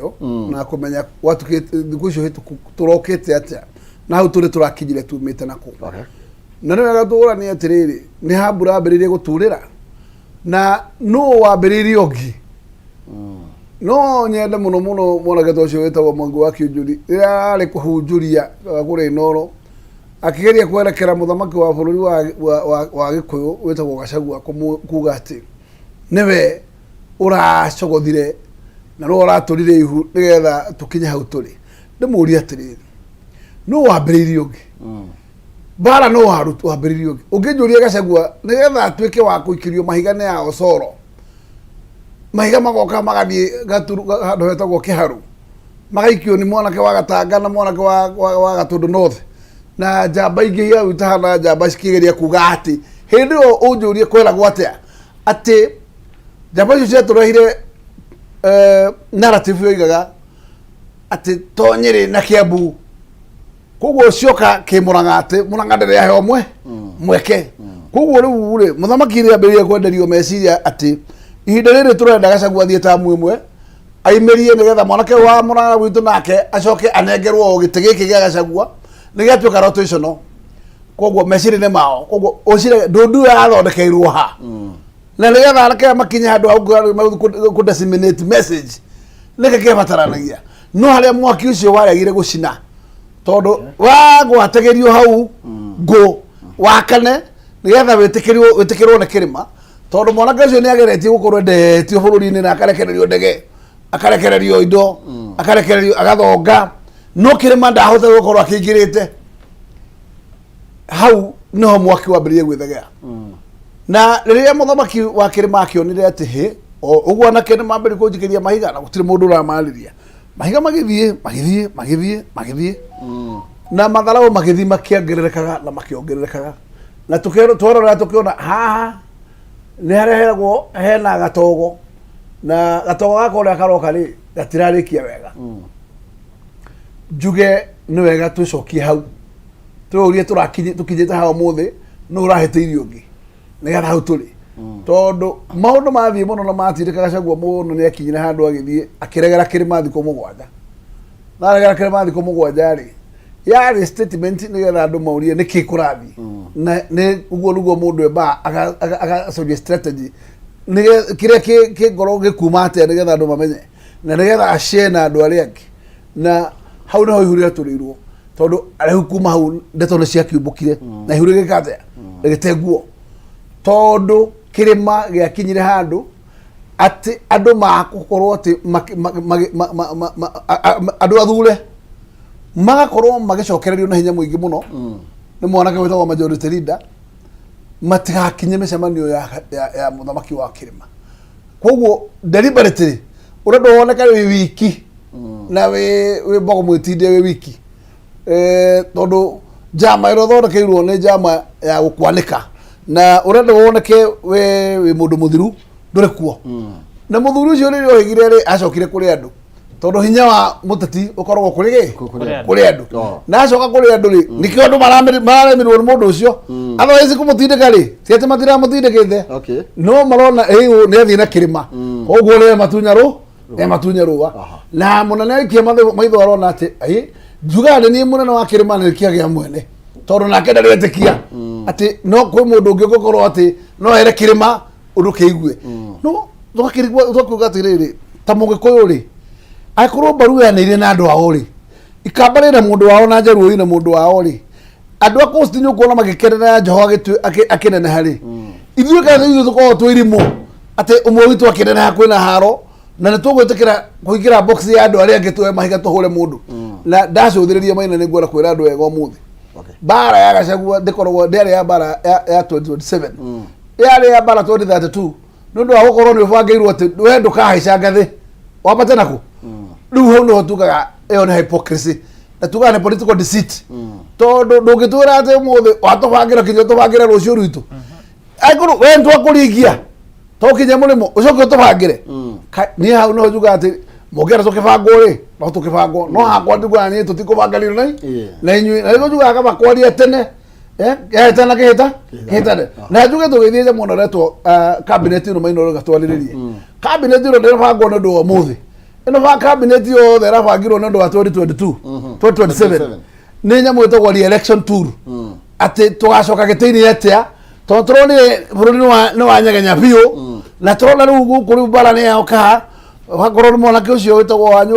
nayo na kumenya watu thiku icio turokete atia na hau turi turakinyire tumite nako na nĩ wega tũrani atiriri nĩ hambura ambĩrĩirie gũturĩra na no wambĩrĩirie ũngĩ no nyende mũno mũno mwanake ũcio wĩtagwo Mwangi wa Kĩũnjũri rĩrĩa arĩ kũhunjũria kũrĩa Inooro akĩgeria kwerekera mũthamaki wa bũrũri wa Gĩkũyũ wĩtagwo Gachagua kuga atĩ nĩwe ũracogothire na no ũratũrire ihu nĩgetha tũkinye hau tũrĩ ndĩmũũrie atĩrĩrĩ no wambĩrĩirie ũngĩ bara no wambĩrĩirie ũngĩ ũngĩnjũria Gachagua nĩgetha atuĩke wa gũikĩrio mahiga ya Osoro mahiga magoka magathiĩ handũ hetagwo Kĩharũ magaikio nĩ mwanake wa Gatanga na mwanake wa Gatũndũ North na njamba ingĩ hau itahana njamba cikĩgeria kuga atĩ hĩndĩ ĩyo ũnjũrie kwĩragwo atĩa atĩ njamba icio ciatũrehire narrative yoigaga atĩ to Nyĩrĩ na Kĩambu koguo cioka kĩmũranga atĩ Mũranga ndĩrĩ yaheo mweke koguo rĩu rĩ mũthamaki rĩ ambĩrĩrie kwenderio meciria atĩ ihinda rĩrĩ tũrenda Gachagua thiĩ tamu ĩmwe aimerie nĩgetha mwanake wa Mũranga witũ nake acoke anengerwo gĩtĩ gĩkĩ gĩa Gachagua nĩgĩatuĩka rotational koguo meciria nĩ mao koguo ũcire ndũndu yathondekeirwo ha na nĩgetha areke makinye handũ hau ku disseminate message nĩkĩ kĩbataranagia no harĩa mwaki ũcio waregire gũcina tondũ wagwategerio hau ngũ wakane nĩgetha wĩtĩkĩrwo nĩ kĩrĩma tondũ mwanake ũcio nĩageretie gũkorwo endetio bũrũri-inĩ na akarekererio ndege akarekererio indo akarekererio agathonga no kĩrĩma ndahota gũkorwo akĩingĩrĩte hau no mwaki wambĩrĩrie gwĩthegea na rĩrĩa mũthamaki wa kĩrĩma akĩonire atĩ hĩ ũguo anake nĩmambĩrĩrie kũnjĩkĩria mahiga na gũtirĩ mũndũ ũramarĩria mahiga magĩthiĩ na matharaũ magĩthiĩ makĩongererekaga na makĩongererekaga na twarora tũkĩona haha nĩ hareheragwo hena gatogo na gatogo gaka ũrĩa karoka rĩ gatirarĩkia wega njuge nĩ wega twĩcokie hau tũũrie tũkinyĩte haha ũmũthĩ nĩ ũrahĩtĩirie ũngĩ nĩgetha hau tũrĩ tondũ maũndũ mathiĩ mũno na matindĩka Gachagua mũno nĩ akinyire handũ agĩthiĩ akĩregera kĩrĩma thikũ mũgwanja na aregera kĩrĩma thikũ mũgwanja rĩ yarĩ statement nĩgetha andũ maurie nĩkĩ kũrathiĩ na nĩ ũguo nĩguo mũndũ emba agacoria strategy kĩrĩa kĩngorwo gĩkuma atĩa nĩgetha andũ mamenye na nĩgetha ashare na andũ arĩa angĩ na hau nĩho ihu rĩatũrĩirwo tondũ arĩa kuma hau ndeto nĩ ciakiumbũkire na ihu rĩgĩka atĩa rĩgĩte tondũ kĩrĩma gĩakinyire handũ atĩ andũ magũkorwo atĩ andũ athure magakorwo magĩcokererio na hinya mũingĩ mũno nĩ mwanake wĩtagwo majority leader matigakinye mĩcemanio ya mũthamaki wa kĩrĩma koguo deliberately ũrenda woneka wĩ wiki na wĩ mbogo mwĩtinde wĩ wiki tondũ njama ĩrĩa thondekeirwo nĩ njama ya gũkwanĩka na ũrenda woneke wĩ mũndũ mũthiru ndũrĩ kuo na mũthuri ũcio rĩrĩa oigire rĩ acokire kũrĩ andũ tondũ hinya wa mũteti ũkoragwo kũrĩ andũ na acoka kũrĩ andũ rĩ nĩkĩo andũ mararemirwo nĩ mũndũ ũcio otherwise kũmũtindĩka rĩ ti atĩ matiramũtindĩkĩte no marona nĩ athiĩ na kĩrĩma koguo nĩ matunya rũa na mũnene aikia maitho arona atĩ njugaga nĩ niĩ mũnene wa kĩrĩma nĩ kĩagĩa mwene tondũ nake ndarĩtĩkia atĩ no kwĩ mũndũ ũngĩ ũgũkorwo atĩ no ere kĩrĩma ũndũ kĩigue no twakiuga atĩrĩrĩ ta mũgĩkũyũ rĩ akorwo mbaru yanĩire na andũ ao rĩ ikamba na mũndũ wao na njaruo na mũndũ wao rĩ andũ a coast nĩ ũkuona magĩkenera Njoho akĩneneha rĩ ithuĩ kana ithuĩ tũkoragwo twĩ irimũ atĩ ũmwe witũ akĩneneha kwĩna haro na nĩ tũgwĩtĩkĩra kũingĩra box ya andũ arĩa angĩ tũhe mahiga tũhũre mũndũ na ndacũthĩrĩria Maina nĩ ngwenda kwĩra andũ wega ũmũthĩ bara ya Gachagua ndĩkoragwo ndĩarĩ ya bara ya 2027 yarĩ ya bara 2032 nĩ ũndũ wa gũkorwo nĩ ũbangĩirwo atĩ we ndũkahaica ngathĩ wambate naku rĩu hau nĩho tugaga ĩyo nĩ hypocrisy na tugaga nĩ political deceit tondũ ndũngĩtwĩra atĩ ũmũthĩ watũbangĩra kinya ũtũbangĩre rũciũ rwitũ akorwo we nĩtwakũringia tũkinye mũrĩmo ũcoke ũtũbangĩre niĩ hau nĩho njugaga atĩ mũngĩenda tũkĩbangwo rĩ no tũkĩbangwo no hakwa ndiguaga niĩ tũtikũbanganĩrio na inyuĩ na rĩu njugaga kaba kwaria tene kĩhĩta na kĩhĩtane na njuge tũgĩthiĩte mũno retwo cabinet ĩno Maina gatwarĩrĩrie cabinet ĩno ndĩrabangwo nĩ ũndũ wa ũmũthĩ ino va cabinet yo thera bagirwo no ndo wa 2022 2027 ni nyamu etagwo election tour ati tugacoka gitini atia to turone bururi no wanyaganya biu na turona riu kuri bara ni yoka wakorwo mwana ke ucio wetagwo wanyu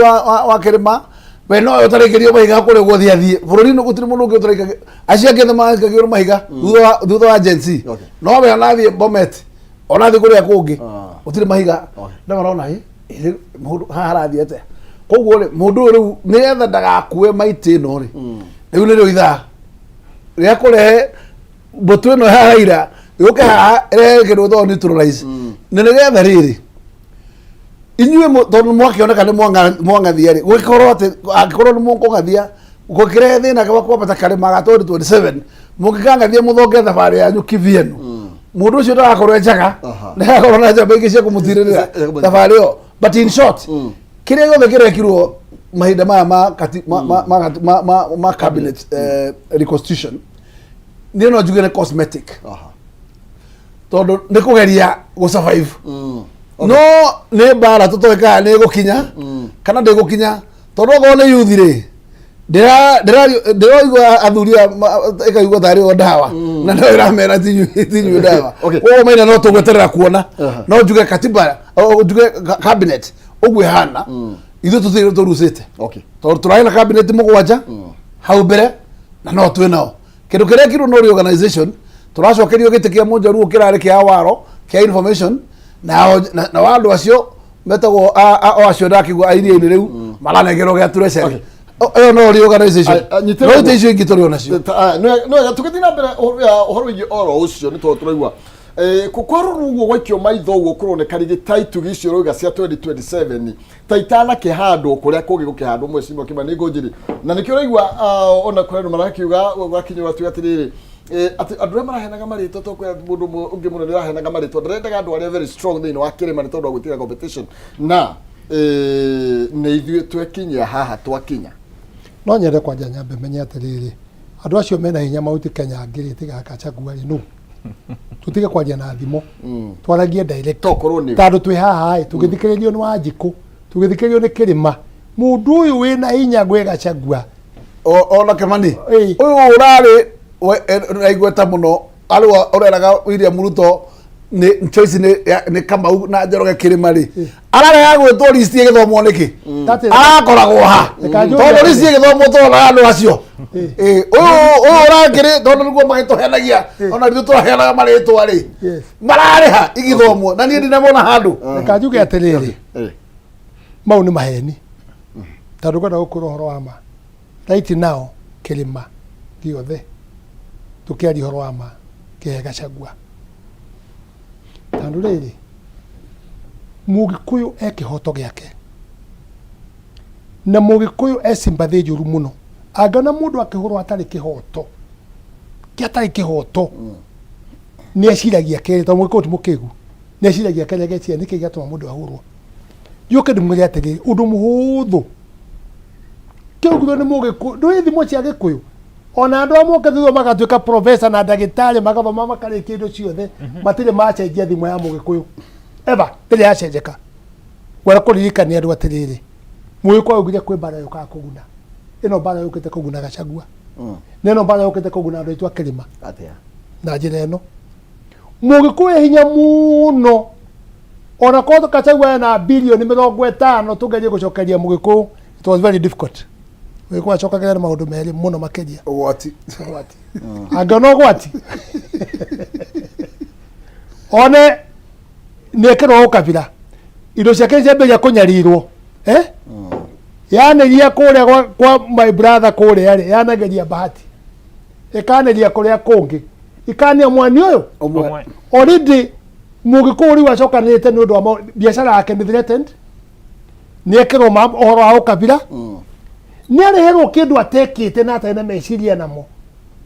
wa kirima we no utarekerio mahiga kuri guthia bururi no gutiri mundu ungi utareka acia gethe makagiro mahiga thutha wa agency no we nathie Bomet ona thi kuria kungi utiri mahiga na marona mundu harathie ate koguo ri mundu riu ni etha ndagakue maiti no ri riu ni rio itha ria kurehe botu no haira yuke ha erekerwo tho neutralize ne nigetha riri inyue tondu mwakioneka ni mwangathia ri gukorwo ati agikorwo ni mungathia gukire thina kwa kwambata Karema ga 2027 mungikangathia muthonge thabari yanyu kivienu mundu ucio ndagakorwo enjaga ndagakorwo na njamba ingi cia kumutirira thabari yo but in short kire gothe kirekirwo mahinda maya ma cabinet reconstitution ni no njugire cosmetic tondu ni kugeria go survive no ni bara tutoeka ni gukinya kana ndi gukinya tondu go ni youth ri ndira igwa athuria ikaigwa thari o dawa na no iramera tinyu dawa o maina no tugweterera kuona no njuge katiba o njuge cabinet ogwe hana ithu tuthire turusite tondu turaina cabinet mugwanja hau mbere na no twinao kindu kiria kiru no reorganization turacokerio gite kia munjaru kirari kia waro kia information na wandu acio metagwo o acio ndakigwa airia-ini riu maranegero gia treasury eyo no reorganization no tecio ingi turi onacio no tukathina mbere uhoro wigi oro ucio ni turaigua kukwaro rugo gwakio maitho ugo kuroneka rigi taitu gicio roga cia 2027 taitana kihando kuria kugi gukihando mwecimu kima ni ngojiri na nikio raigua ona kurero marakiuga gwakinyo watu atiriri ati andure marahenaga marito to kwa mundu ungi muno nirahenaga marito ndirenda andu aria very strong thini wa kirima ni tondu gutira competition na ne ithuĩ twekinya haha twakinya no nyende kwanja nyambe menye atiriri andu acio mena hinya mauti Kenya ngiri tiga Gachagua ri no tutige kwaria na thimo twaragie direct tondu twi haha tugithikiririo ni Wanjiku tugithikiririo ni Kirima mundu uyu wina hinya gwe Gachagua ona Kimani uyu urari aigweta muno ari ureraga William Ruto ni choice ni Kamau na Njoroge Kirima ri ararega gwitwo list ye githomo niki arakoragwo ha tondu list ye githomo tona andu acio uyu urangiri tondu niguo magituhenagia ona rithu turaheanaga maritwa ri marariha igithomo na nie ndinamona handu kanjuge atiriri mau ni maheni tondu kwenda gukura horo wa ma right now Kirima giothe tukiari horo wa ma ke Gachagua tondu riri Mugikuyu ekihoto giake na Mugikuyu esimbathi njuru muno angana mundu akihurwo atari kihoto kiatari kihoto ni eciragia kiri tondu Mugikuyu ti mukigu ni eciragia kiri getia niki giatuma mundu ahurwo yuke ndimwire atiri undu muhuthu kiugithwo ni Mugikuyu ndui thimo cia Gikuyu ona andu amoke thutha magatuika professor na ndagitari magathoma makarikia indo ciothe matire macenjia thimo ya Mugikuyu eba tiri yacenjeka wala kuririkania andu atiriri Mugikuyu augire kwi bara yuka kuguna ino bara yukite kuguna Gachagua neno bara yukite kuguna andu aitwa Kirima atia na njira ino Mugikuyu hinya muno ona koto Gachagua na bilioni 50 tugerie gucokeria Mugikuyu it was very difficult we kwa choka kile maundu meri muno makeria gwati agano gwati one nekero ukabira indo ciake ciambe ya kunyarirwo yaneria kuria kwa my brother kuria ri yanageria bahati ikaneria kuria kungi ikania mwani uyu already Mugikuyu wacokanite ni undu wa biashara yake ni threatened nekero ohoro wa ukabira ni areherwo kindu atekite na atena meciria namo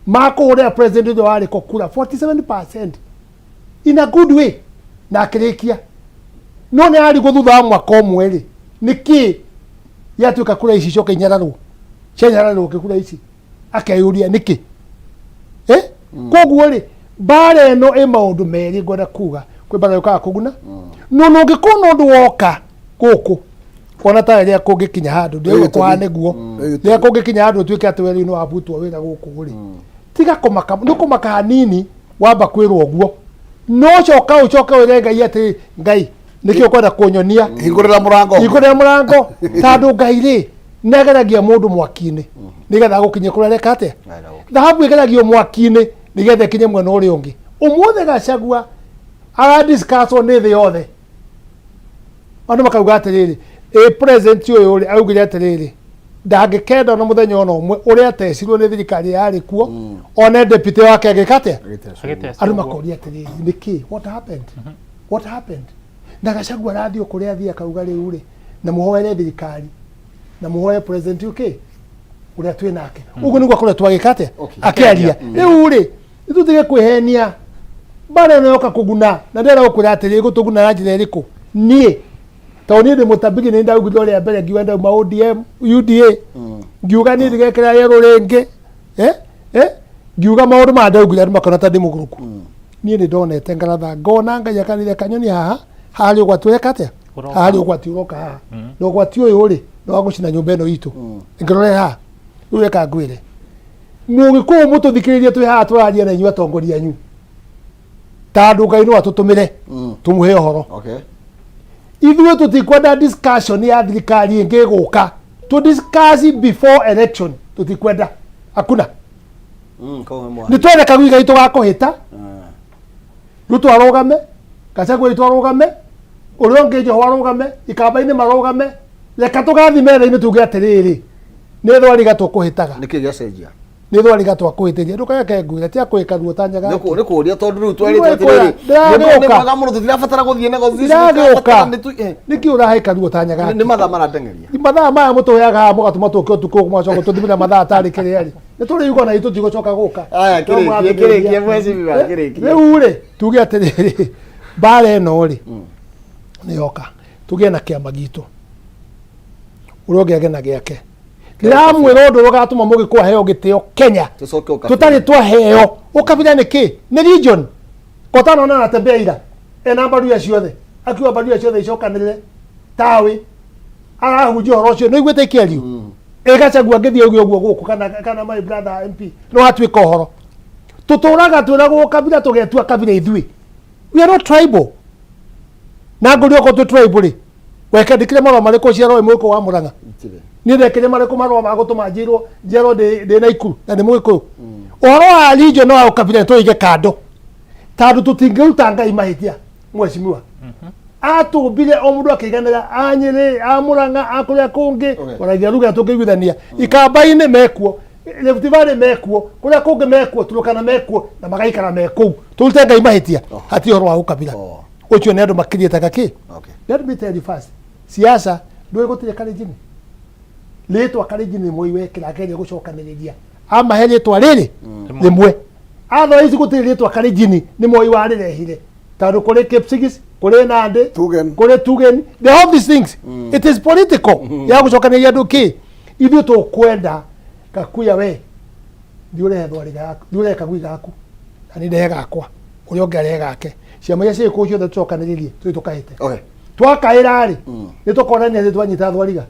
makuhuria president wa ariko kura 47% in a good way na akirikia no ni ari guthutha mwaka umwe ri niki yatuika kura ici coke inyararwo cenyararwo kikura ici akeyuria niki koguo ri bara eno e maundu meri ngwenda kuga kwi bara yuka kuguna no ngikona undu woka guku kona ta ria kungikinya handu ndio kwa neguo ria kungikinya handu tuike ati weri no abutwo wira guku guri tiga kumaka no kumaka hanini wamba kwirwo guo no coka wire ngai ati ngai nikio kwenda kunyonia hingurira murango tandu ngai ri negeragia mundu mwaki-ini nigetha gukinye kuria rekate thahabu igeragio mwaki-ini nigetha kinye mwena uria ungi umuthe Gachagua ara discusswo ni thi yothe andu makauga atiriri president uyu uri augire atiriri ndangikenda no muthenya ono umwe uria atecirwo ni thirikari yari kuo one deputy wake agikate andu makoria atiriri niki what happened na Gachagua radio kuria thia kauga riu ri na muhoere thirikari na muhoye president uki uria twi nake uguo niguo kuria twagikate akiaria riu ri itutige kwihenia bare no yoka kuguna na ndera ukwira atiri gutuguna na njira iriku nie toni ndi mutabigi ni ndaugu ria mbere ngiwenda ma ODM UDA ngiuga ni ndigekera yero ringi ngiuga maundu ma ndaugu ria makona ta ndimuguruku nie ni ndonete ngaratha ngona ngai akanire kanyoni haha hari ugwatweka atia hari ugwati uroka haha no ugwati uyu ri no wagucina nyumba ino itu ngirore ha ureka ngwire mugiku mututhikiririe twi haha turaria na inyua tongoria nyu tandu ngai no atutumire tumuhe uhoro ithuĩ tutikwenda discussion ya thirikari ingi guka to discuss before election tutikwenda hakuna ni twende kagui gai tugakuhita ruto arugame Gachagua itu arugame uria ungi Joho arugame ikamba-ini marugame reka tugathime tha-ini tuge atiriri ni thwariga tukuhitaga niki giacenjia ni thwariga twakuhitiria ndukage ngwira tia kwika ruo tanyaga ni kuria tondu riu twerite atiriri ni mwaga muno tutirabatara guthie negotiation niki urahaika ruo tanyaga ni mathaa maratengeria ni mathaa maya mutuheaga mugatuma tuke utuku mwacoka tuthimira mathaa tari kiriari ni turi yuko na itu tigocoka guka aya kirikie mwezi biba kirikie riu ri tuge atiriri bare no ri ni yoka tuge na kiama gitu urogege na giake ndiramwira undu rugatuma mugikwa heo gitio Kenya tutari twaheo ukabira niki ni region kotano na natembea ira ena mbaru ya ciothe akiwa mbaru ya ciothe icokanire tawi arahunjia horo cio no igwete ikiario Gachagua ngithie uguo guku kana my brother MP no atwika horo tuturaga twiragwo kabira tugetua kabira ithui we are not tribal na nguri oko tu tribal ri weke ndikire marwa mariko ciaro imwe ko wa Murang'a ni ndekire mariko marwa magutuma njiro njero de Naikuru na ni mwiko uhoro wa region no ukabira tuige kando tandu tutingiruta ngai mahitia mweshimiwa atumbire o mundu akiganira anyiri a Murang'a akuria kungi waragia ruga tukiguithania ikamba-ini mekuo Rift Valley mekuo kuria kungi mekuo Turukana mekuo na magaikara mekuo turute ngai mahitia hati uhoro wa ukabira ucio ni andu makirietaga ki let me tell you first siasa ndwe gutire karijini letwa karijini moi wekira Kenya gucokaniriria ama he letwa riri rimwe atho ici gutire letwa karijini ni moi warirehire tandu kuri Kipsigis kuri Nandi kuri Tugen they have these things it is political ya gucokaniria andu ki ithu tukwenda Gakuya we ndiure thwari gaku ndiure kagui gaku ani ndehe gakwa uria ngere gake ciama ya ciku ciothe tucokaniririe twi tukahite twakaira ri ni tukonania ni twanyita thwariga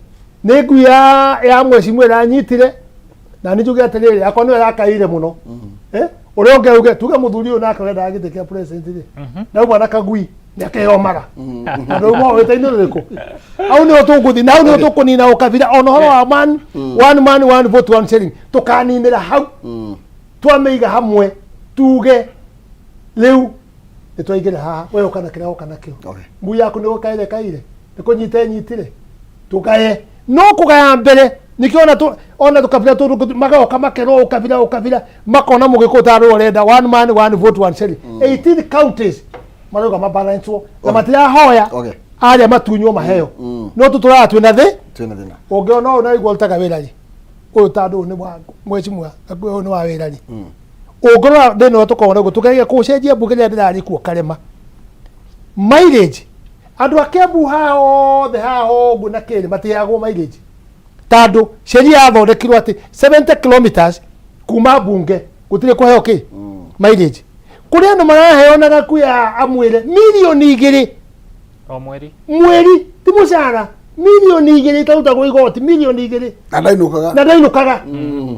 ni ngui ya mwecimu iranyitire na ni njuge atiriri akwa ni arakaire muno uria ngeuge tuge muthuri uyu nake wenda agite kia president ri na mwana kagui ni akeyomaga andu mo wetaini ririku au ni otuguthi na au ni otukunina ukabira ono horo wa one man one vote one shilling tukaninira hau twameiga hamwe tuge riu nitwaigire haha we ukana kira ukana kio mbu yaku ni ukaire kaire nikunyite nyitire tukaye no kugaya mbere nikiona tu ona tukabira tu magaoka makero ukabira makona mugikuta ro renda one man one vote one shilling 18 counties maroga mabalancewo na matira hoya aria matunyo maheo no tutura twina thina ungiona una igwa utaga wirari uyu tandu ni mwangu mwecimwa akuo ni wa wirari ungorora thina tukona gutukage kucenjia mbugeria ndirari kuo karema mileage andu akembu hao the hao guna kiri matiagwo mileage tandu sheria athondekirwo ati 70 kilometers kuma bunge gutire kuheo ki mileage kuri andu maraheo na Gakuya amwire milioni 2 o mweri ti mucara milioni igiri tautagwo igoti milioni igiri na ndainukaga na ndainukaga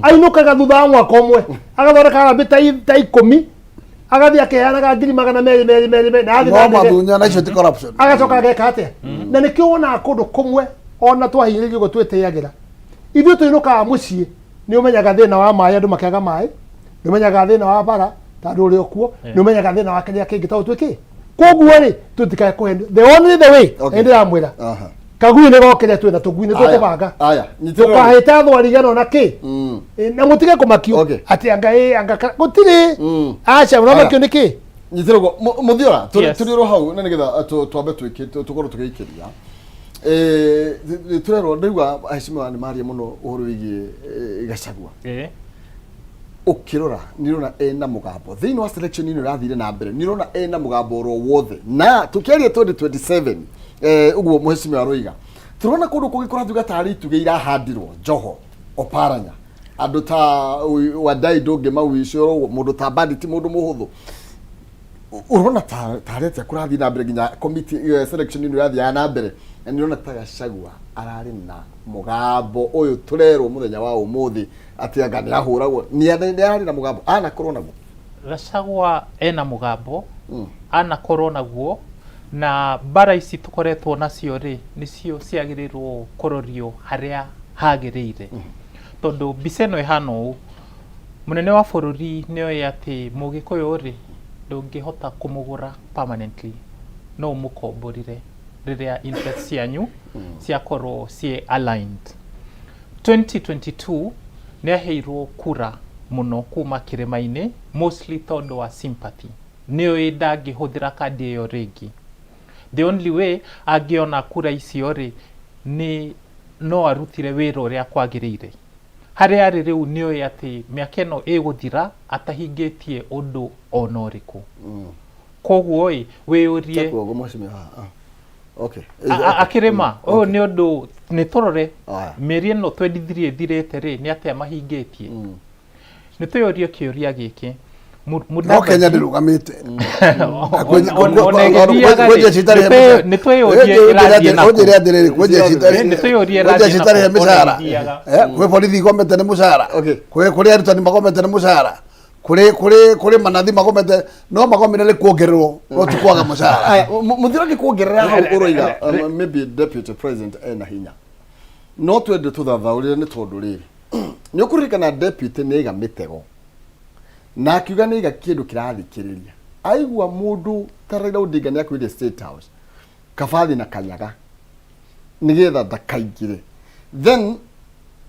ainukaga thutha wa mwaka umwe agathondeka harambĩ ta 10 agathi akeanaga ngiri magana merĩ na no mathunya na icio ti corruption agacoka ageka atia na nikio wona kundu kumwe ona twahinyĩrĩirio ũguo twĩtĩagĩra ithuĩ tũinũkaga mũciĩ nĩ ũmenyaga thĩna wa maĩ andũ makĩaga maĩ nĩ ũmenyaga thĩna wa bara tondũ ũrĩ okuo nĩ ũmenyaga thĩna wa kĩrĩa kĩngĩ tondũ twĩkĩ koguo rĩ tũtikae kũhe the only the way nĩ ndĩramwĩra kagui nĩ gokĩrĩa twĩna tũgui nĩ tũkũbanga tũkahĩta thwarigano na kĩ na mũtige kũmakio atĩ anga gũtirĩ aca ũramakio nĩ kĩ nyitĩrwo mũthiora tũrĩrwo hau na nĩgetha twambe tũkorwo tũgĩikĩria turero ndĩrauga aheshimiwa nĩ maria mũno ũhoro wĩgiĩ Gachagua ukirora nirona ena mugambo thĩinĩ wa selection ino irathire na mbere nirona ena mugambo ro wothe na tukiaria 2027 uguo muheshimiwa aroiga turona kundu kugikora tari tuge irahandirwo Njoho Oparanya andu ta wadai ndungi mawicio mundu ta bandit mundu muhuthu urona tarete kurathi na mbere nginya committee selection ino irathia na mbere nirona ta Gachagua arari na mugambo uyu turerwo muthenya wa umuthi ati anga ni ahuragwo ni ari na mugambo ana korona guo Gachagua ena mugambo ana korona guo na bara ici tukoretwo nacio ri nicio ciagirirwo kororio haria hagirire tondu biseno ihano munene wa bururi nioye ati mugikuyu ri ndungihota kumugura permanently no mukomborire riria interest yanyu ciakorwo cie aligned 2022 neheirwo kura muno kuma kirima-ini mostly tondu wa sympathy nio ndangĩhũthĩra kandi iyo ringi the only way angiona kura icio ri ni no arutire wĩra ũrĩa kwagĩrĩire harĩa arĩ rĩu nio ati mĩaka ĩno ĩgũthira atahingĩtie ũndũ ona ũrĩkũ koguo wĩyũrie okay akirima uyu ni undu ni turore meri ino 23 thirite ri ni atia mahingĩtie ni tuyurie kiuria giki no Kenya ndirugamite ni tuyurie irathie na kwenye mushara kwe borithi gomete ni mushara kuri arutani magomete ni mushara kuri manathi magomete no magomene ni kuongererwo no tukwaga mushara muthira gikuongerera hau uroiga maybe deputy president ena hinya no twende tuthathaurire ni tondu riri ni ukuririkana deputy ni iga mitego na akiuga ni iga kindu kirathikiriria aigua mundu Raila Odinga ni akwire State House kabathi na kanyaga nigetha ndakaingire then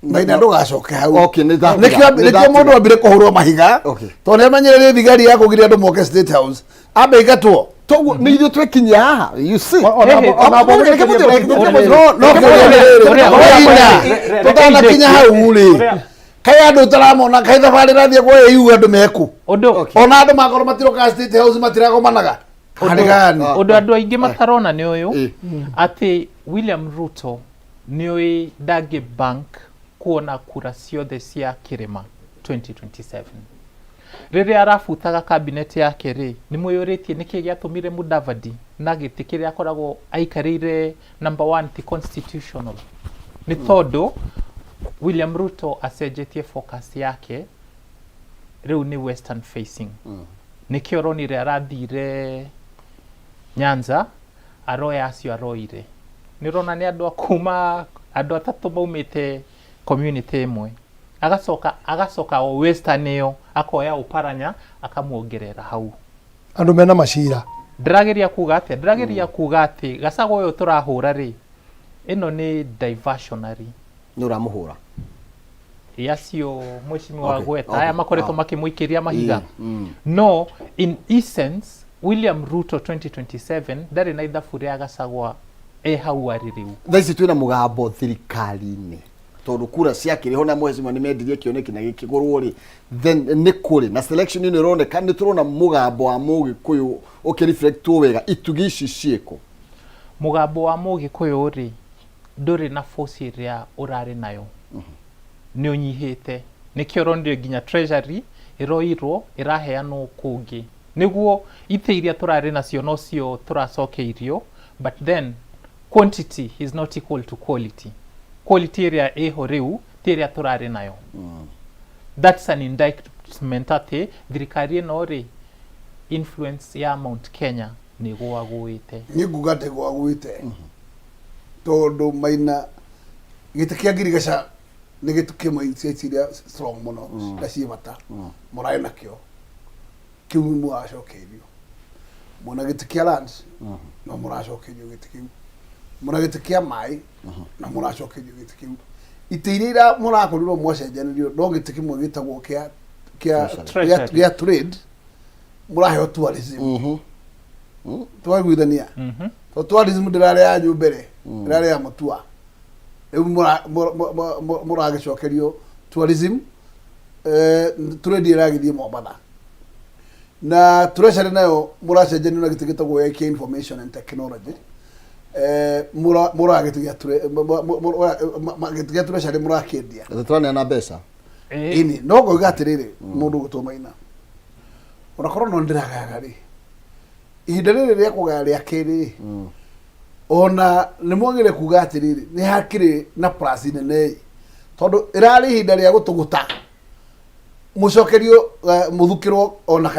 maina ndugacoke hau okay nikio mundu ambire kuhurwo mahiga tondu amenyerere thigari ya kugiria andu moke State House ambe igatwo toguo ni ithuĩ twekinya haha you see tutanakinya hau rĩ kai andu taramona kai thabari rathie kwa yu andu meku ona andu makorwo matiroka State House matiragomanaga undu andu aingi matarona ni uyu ati William Ruto ni ndagi bank kuona kura ciothe cia kirima 2027 riria arafutaga cabinet yake ri ni mwiyuritie niki giatumire Mudavadi na giti kiria akoragwo aikarire number 1 ti constitutional ni tondu William Ruto acenjetie focus yake riu ni western facing nikio ronire arathire Nyanza aroya acio aroire nirona ni andu akuma andu atatu maumite community imwe agacoka o western iyo akoya Oparanya akamuongerera hau andu mena macira ndirageria kuga ati Gachagua uyu turahura ri ino ni diversionary nuramuhura yacio mweshimiwa gweta aya makoretwo makimuikiria mahiga no in essence William Ruto 2027 ndari na ithabu ria Gachagua hau ari riu thaici twina mugambo thirikari-ini tondu kura ciakiriho na mweshimiwa ni mendirie kioneki na gikigurwo ri then ni kuri na selection ino ironeka ni turona mugambo wa Mugikuyu ukireflectwo wega itugi ici cieko mugambo wa Mugikuyu ri nduri na force ria urari nayo ni unyihite nikio rondio ginya treasury iroirwo iraheanwo kungi niguo ite iria turari nacio no cio turacokeirio but then quantity is not equal to quality. Quality area riu tiria turari nayo. That's an indictment ati thirikari no ri influence ya Mount Kenya ni gwaguite. Ni gugate gwaguite. Tondu maina gitikia girigaca ni gitukie maitiria strong muno ndacibata murai nakio kiu mwacokerio muna gitikia lands no muracokerio gitikiu muna gitikia mai na muracokerio gitikiu itirira murakorirwo mwacenjanirio no gitikimwe gitagwo kia trade muraheo tourism twagwithania to tourism ndirare ya nyumbere ndirare ya mutua muragicokerio tourism trade iragithie Mombasa na treasury nayo muracenjania na giti gitagwo ya information and technology muragitigia treasury murakendia twana na mbeca ini no go gatiriri mundu gutumaina unakorwo no ndiragaga ri ihinda riri ria kugaya ria kiri ona ni mwagire kuga atiriri ni hakiri na plus nene tondu irari ihinda ria gutuguta mucokerio muthukirwo ona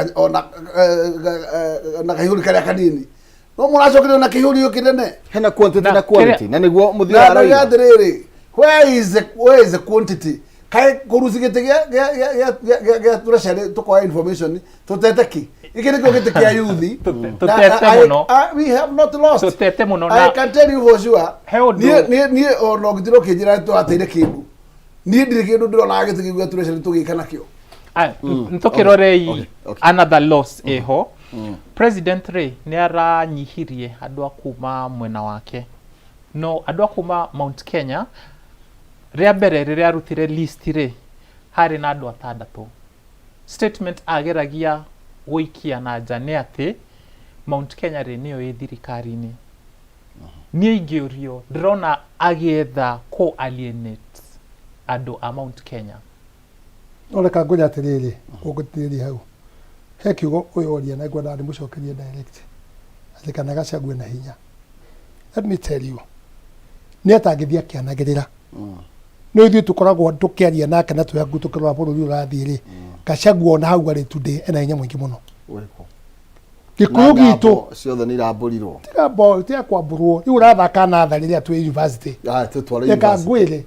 na kahuri karia kanini no muracokerio na kihuri kinene hena quantity na quality na niguo muthia araia atiriri where is the quantity kai kuruzigite ya treasury tukoa information tuteteki ikene ko gite kia youth tutete muno we have not lost tutete muno I can tell you for sure ni ono gitiro kijira to ateire kindu ni ndire kindu ndirona gite kia treasury tugikana kio ntokirore another loss eho President Ray ni aranyihirie andu akuma mwena wake no andu akuma Mount Kenya ria mbere riria arutire list ri hari na andu atandatu statement ageragia guikia na njane ati Mount Kenya ri niyo i thirikari-ini ni ingiurio ndrona agietha ko alienate andu a Mount Kenya oreka ngoja atiriri ugutiri hau he kiugo uyoria na gwada mucokerie direct atikana gacagwe na hinya. Let me tell you ni atangithia kianagirira no ithu tukoragwo tukiaria nake na tuyagu tukirwa bururi urathiri Gachagua na hau ari today ena hinya mwingi muno uriko gikuyu gitu ciothe ni iramburirwo tia kwamburwo iu rathaka na tharire atu university tutwara yeka ngwire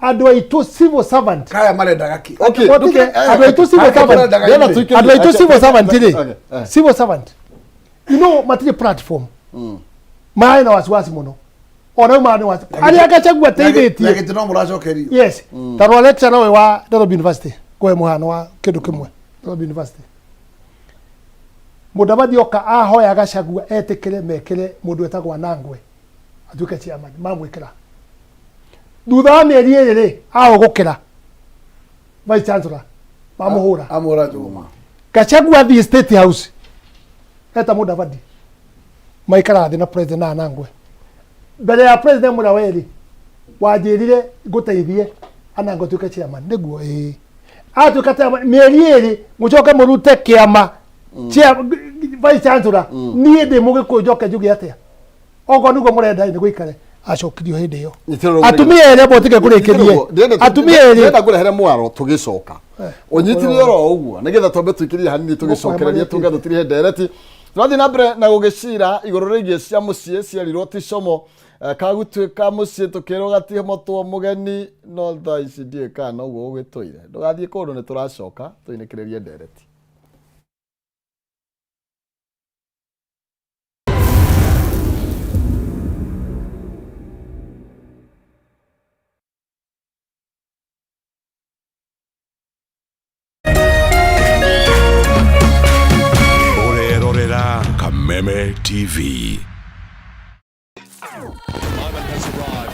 andu aitu civil servant kaya marenda gaki andu aitu civil servant andu aitu civil servant ri civil servant you know material platform mai na wasiwasi muno ona mani wasi ari Gachagua teithitie na gitino muracokerio yes tarwa lecturer wa Nairobi University kwa muhano wa kindu kimwe Nairobi University Mudavadi oka ahoya Gachagua etekere mekere mundu etagwa Nangwe atuke chairman mamwikira thutha mieri iri agukira vice chancellor mamuhura amura juma Gachagua the state house eta Mudavadi maikara thina president na Nangwe mbere ya president Muraweri wajirire guteithie Anangwe tuke chairman niguo atuka chairman mieri iri mucoke murute kiama vice chancellor ni ndi mugikujoke njugi atia ogo niguo murenda ni guikare acokirio hindi yo atumia ere botike kurikirie atumia ere ndenda kurehere mwaro tugicoka unyitire ro uguo nigetha tombe tuikirie hanini tugicokereria tungathu tiri hendereti twathi na mbere na gugicira iguru rigie cia mucie ciarirwo ti como kagutwika mucie tukirwo gatie motwo mugeni no tha ici ndie kana uguo ugitwire ndugathie kundu ni turacoka tuinekererie ndereti. Kameme TV. Moment has arrived.